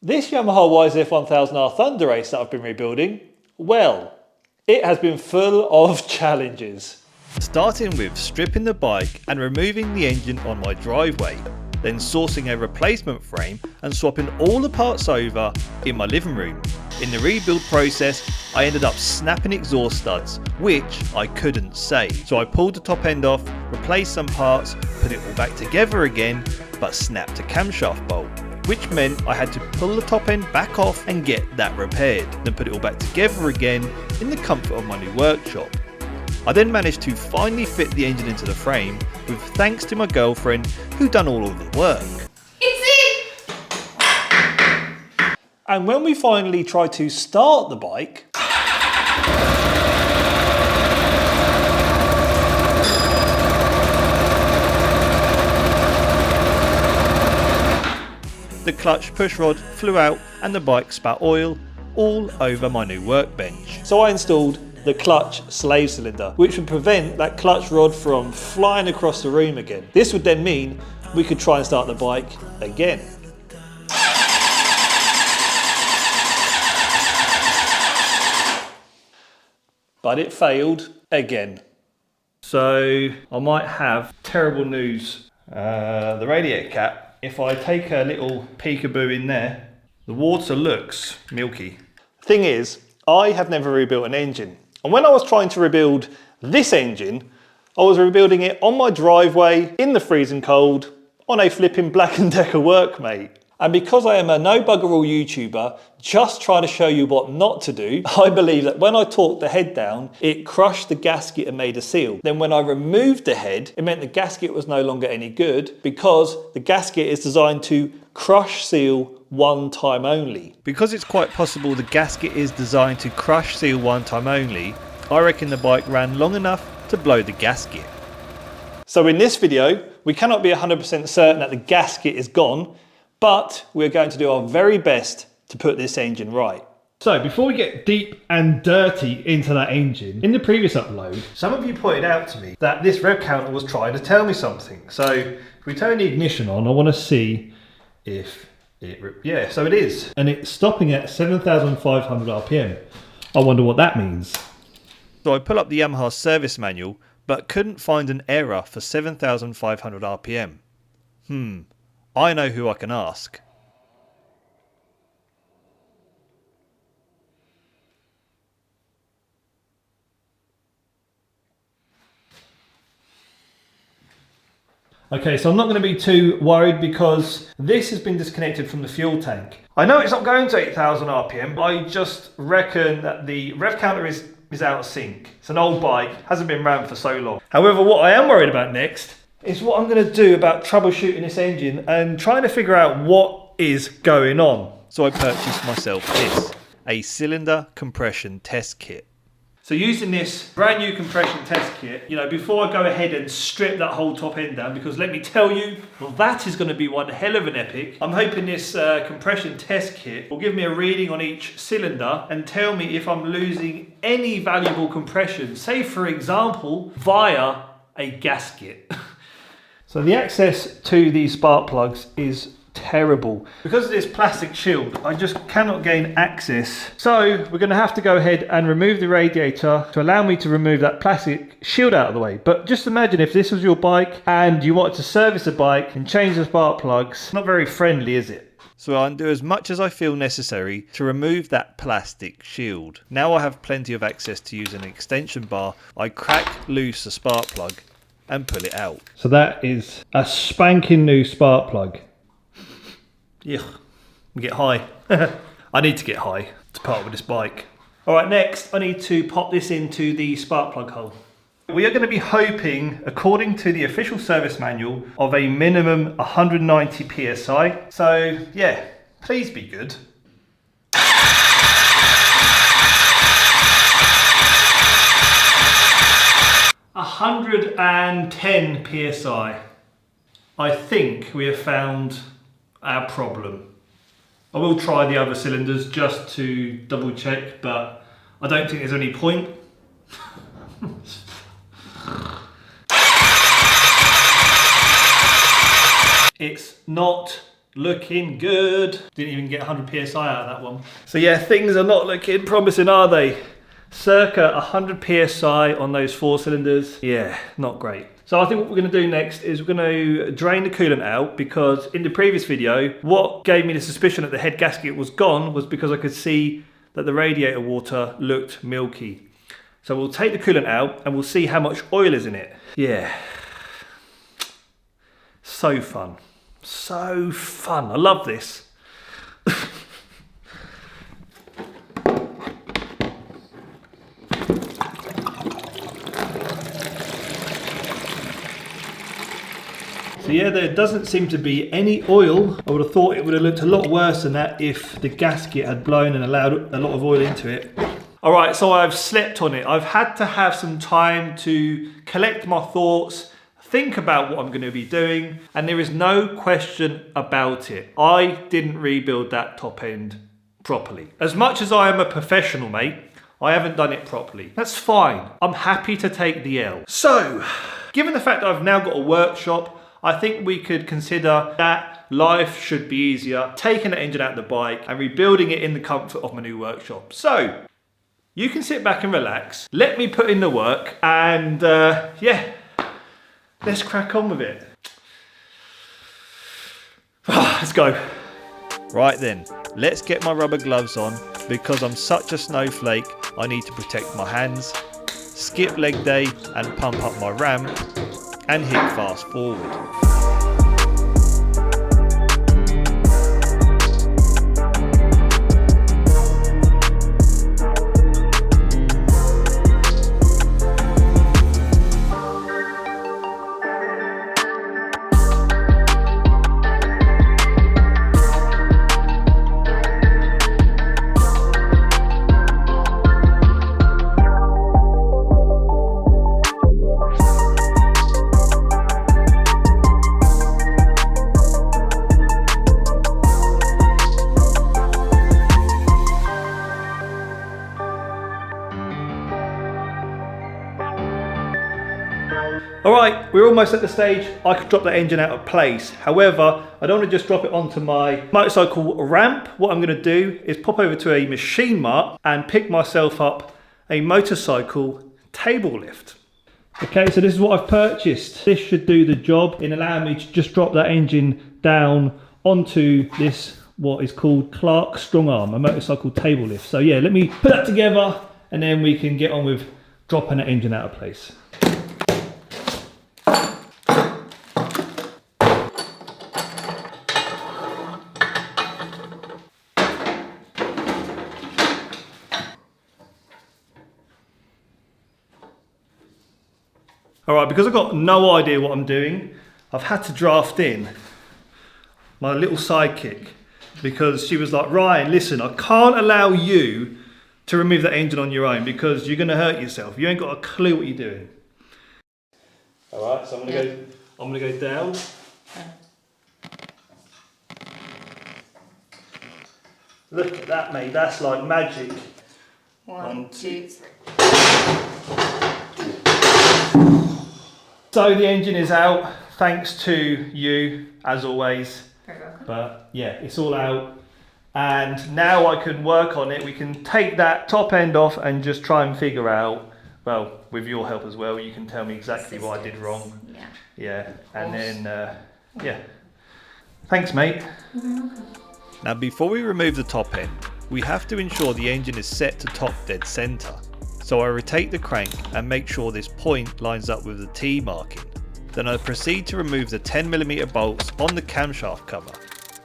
This Yamaha Yzf1000R Thunderace that I've been rebuilding, well, it has been full of challenges. Starting with stripping the bike and removing the engine on my driveway, then sourcing a replacement frame and swapping all the parts over in my living room. In the rebuild process, I ended up snapping exhaust studs, which I couldn't save. So I pulled the top end off, replaced some parts, put it all back together again, but snapped a camshaft bolt, which meant I had to pull the top end back off and get that repaired, then put it all back together again in the comfort of my new workshop. I then managed to finally fit the engine into the frame, with thanks to my girlfriend who done all of the work. And when we finally tried to start the bike, the clutch push rod flew out and the bike spat oil all over my new workbench. so I installed the clutch slave cylinder, which would prevent that clutch rod from flying across the room again. This would then mean we could try and start the bike again. But it failed again. So I might have terrible news. The radiator cap, if I take a little peekaboo in there, the water looks milky. Thing is, I have never rebuilt an engine. And when I was trying to rebuild this engine, I was rebuilding it on my driveway, in the freezing cold, on a flipping Black & Decker workmate. And because I am a no bugger all YouTuber, just trying to show you what not to do, I believe that when I torqued the head down, it crushed the gasket and made a seal. Then when I removed the head, it meant the gasket was no longer any good because the gasket is designed to crush seal one time only. Because it's quite possible the gasket is designed to crush seal one time only, I reckon the bike ran long enough to blow the gasket. So in this video, we cannot be 100% certain that the gasket is gone, but we're going to do our very best to put this engine right. So before we get deep and dirty into that engine, in the previous upload, Some of you pointed out to me that this rev counter was trying to tell me something. So if we turn the ignition on, I want to see if yeah, so it is. and it's stopping at 7,500 RPM. I wonder what that means. So I pull up the Yamaha service manual, but couldn't find an error for 7,500 RPM. I know who I can ask. Okay, so I'm not going to be too worried because this has been disconnected from the fuel tank. I know it's not going to 8,000 RPM, but I just reckon that the rev counter is out of sync. It's an old bike, hasn't been around for so long. However, what I am worried about next is what I'm going to do about troubleshooting this engine and trying to figure out what is going on. So I purchased myself this, a cylinder compression test kit. So using this brand new compression test kit, you know, before I go ahead and strip that whole top end down, because let me tell you, well, that is going to be one hell of an epic. I'm hoping this compression test kit will give me a reading on each cylinder and tell me if I'm losing any valuable compression, say for example, via a gasket. So the access to these spark plugs is terrible. Because of this plastic shield, I just cannot gain access. So we're going to have to go ahead and remove the radiator to allow me to remove that plastic shield out of the way. But just imagine if this was your bike and you wanted to service a bike and change the spark plugs. Not very friendly, is it? So I'll do as much as I feel necessary to remove that plastic shield. Now I have plenty of access to use an extension bar. I crack loose the spark plug and pull it out. So that is a spanking new spark plug. Yeah, get high. I need to get high to part with this bike. All right, next I need to pop this into the spark plug hole. We are going to be hoping, according to the official service manual, of a minimum 190 PSI. So yeah, please be good. 110 PSI. I think we have found our problem. I will try the other cylinders just to double check, but I don't think there's any point. It's not Looking good. Didn't even get 100 psi out of that one. So yeah, things are not looking promising, are they? Circa 100 psi on those 4 cylinders. Yeah, not great. So I think what we're going to do next is we're going to drain the coolant out, because in the previous video, what gave me the suspicion that the head gasket was gone was because I could see that the radiator water looked milky. So we'll take the coolant out and we'll see how much oil is in it. Yeah. So fun. So fun. I love this. So yeah, there doesn't seem to be any oil. I would have thought it would have looked a lot worse than that if the gasket had blown and allowed a lot of oil into it. All right, so I've slept on it. I've had to have some time to collect my thoughts, think about what I'm going to be doing, and there is no question about it. I didn't rebuild that top end properly. As much as I am a professional, mate, I haven't done it properly. That's fine. I'm happy to take the L. So, given the fact that I've now got a workshop, I think we could consider that life should be easier, taking the engine out of the bike and rebuilding it in the comfort of my new workshop. So, you can sit back and relax, let me put in the work, and yeah, let's crack on with it. Let's go. Right then, let's get my rubber gloves on. Because I'm such a snowflake, I need to protect my hands, skip leg day and pump up my ramp, and hit fast forward. Alright, we're almost at the stage I could drop that engine out of place. However, I don't want to just drop it onto my motorcycle ramp. What I'm going to do is pop over to a machine mart and pick myself up a motorcycle table lift. Okay, so this is what I've purchased. This should do the job in allowing me to just drop that engine down onto this, what is called Clark Strong Arm, a motorcycle table lift. So yeah, let me put that together and then we can get on with dropping that engine out of place. Alright, because I've got no idea what I'm doing, I've had to draft in my little sidekick, because she was like, Ryan, listen, I can't allow you to remove that engine on your own because you're going to hurt yourself. You ain't got a clue what you're doing. Alright, so I'm going to go down. Look at that, mate, that's like magic. One, two, three. So the engine is out, thanks to you, as always. Very welcome. But yeah, it's all out. And now I can work on it. We can take that top end off and just try and figure out, well, with your help as well, you can tell me exactly what I did wrong. Yeah. Yeah, and then, yeah. Thanks, mate. Now before we remove the top end, we have to ensure the engine is set to top dead centre. So I rotate the crank and make sure this point lines up with the T marking. Then I proceed to remove the 10mm bolts on the camshaft cover.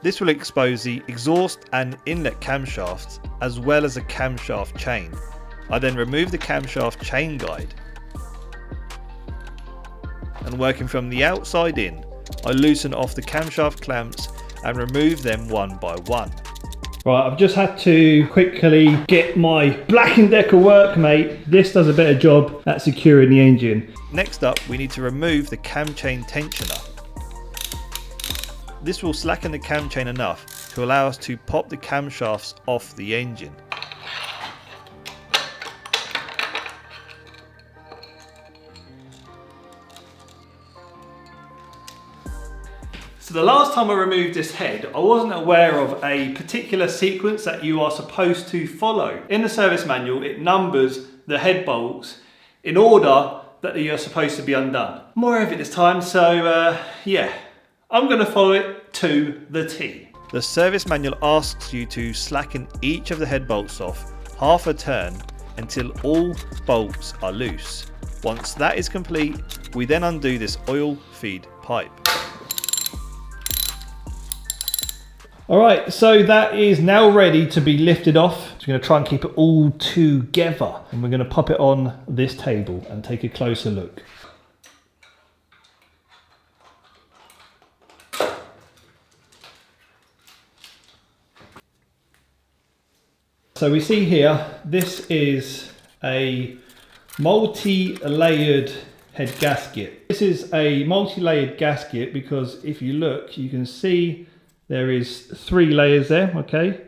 This will expose the exhaust and inlet camshafts as well as a camshaft chain. I then remove the camshaft chain guide. And working from the outside in, I loosen off the camshaft clamps and remove them one by one. Right, I've just had to quickly get my Black & Decker workmate. This does a better job at securing the engine. Next up, we need to remove the cam chain tensioner. This will slacken the cam chain enough to allow us to pop the camshafts off the engine. So So the last time I removed this head, I wasn't aware of a particular sequence that you are supposed to follow. In the service manual, it numbers the head bolts in order that you're supposed to be undone. More of it this time, so yeah, I'm gonna follow it to the T. The service manual asks you to slacken each of the head bolts off half a turn until all bolts are loose. Once that is complete, we then undo this oil feed pipe. All right, so that is now ready to be lifted off. So we're going to try and keep it all together, and we're going to pop it on this table and take a closer look. So we see here, this is a multi-layered head gasket. This is a multi-layered gasket because if you look, you can see there is 3 layers there, okay?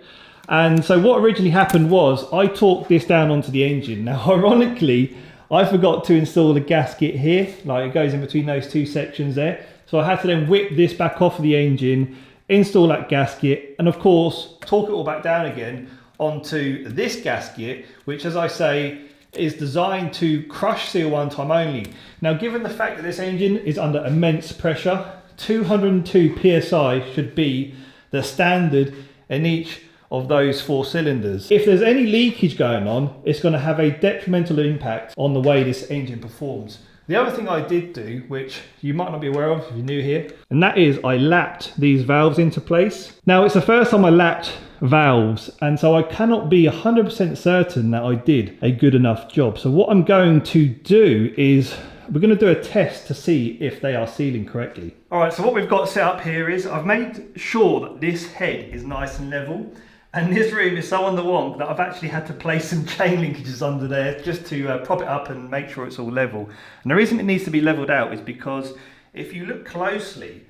And so what originally happened was I torqued this down onto the engine. Now, ironically, I forgot to install the gasket here, like it goes in between those 2 sections there. So I had to then whip this back off of the engine, install that gasket, and of course, torque it all back down again onto this gasket, which, as I say, is designed to crush seal one time only. Now, given the fact that this engine is under immense pressure, 202 psi should be the standard in each of those 4 cylinders. If there's any leakage going on, it's going to have a detrimental impact on the way this engine performs. The other thing I did do, which you might not be aware of if you're new here, and that is I lapped these valves into place. Now, it's the first time I lapped valves, and so I cannot be 100% certain that I did a good enough job. So what I'm going to do is we're going to do a test to see if they are sealing correctly. All right, so what we've got set up here is I've made sure that this head is nice and level. And this room is so on the wonk that I've actually had to place some chain linkages under there just to prop it up and make sure it's all level. And the reason it needs to be leveled out is because if you look closely,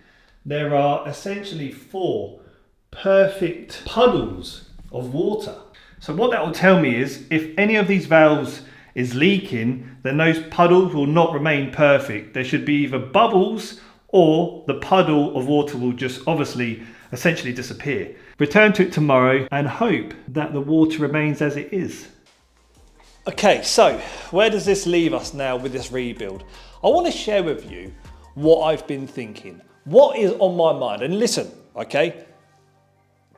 there are essentially 4 perfect puddles of water. So what that will tell me is if any of these valves is leaking, then those puddles will not remain perfect. There should be either bubbles or the puddle of water will just obviously essentially disappear. Return to it tomorrow and hope that the water remains as it is. Okay, so where does this leave us now with this rebuild? I want to share with you what I've been thinking, what is on my mind. And listen, okay,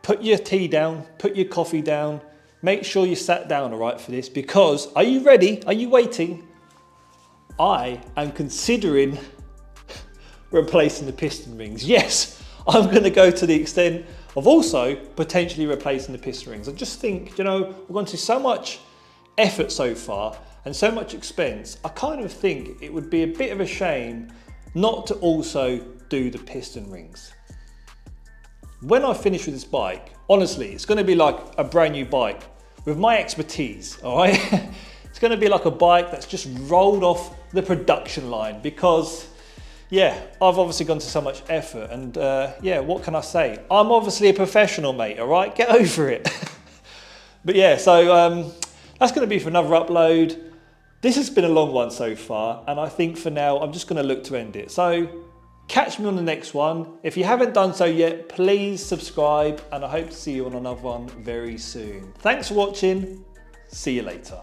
put your tea down, put your coffee down, make sure you sat down all right for this, because are you ready? Are you waiting? I am considering replacing the piston rings. Yes, I'm going to go to the extent of also potentially replacing the piston rings. I just think, you know, we've gone through so much effort so far and so much expense. I kind of think it would be a bit of a shame not to also do the piston rings. When I finish with this bike, honestly, it's going to be like a brand new bike with my expertise, all right? It's going to be like a bike that's just rolled off the production line because yeah, I've obviously gone to so much effort and yeah, what can I say? I'm obviously a professional, mate, all right? Get over it. But yeah, so that's going to be for another upload. This has been a long one so far, and I think for now, I'm just going to look to end it. So catch me on the next one. If you haven't done so yet, please subscribe, and I hope to see you on another one very soon. Thanks for watching. See you later.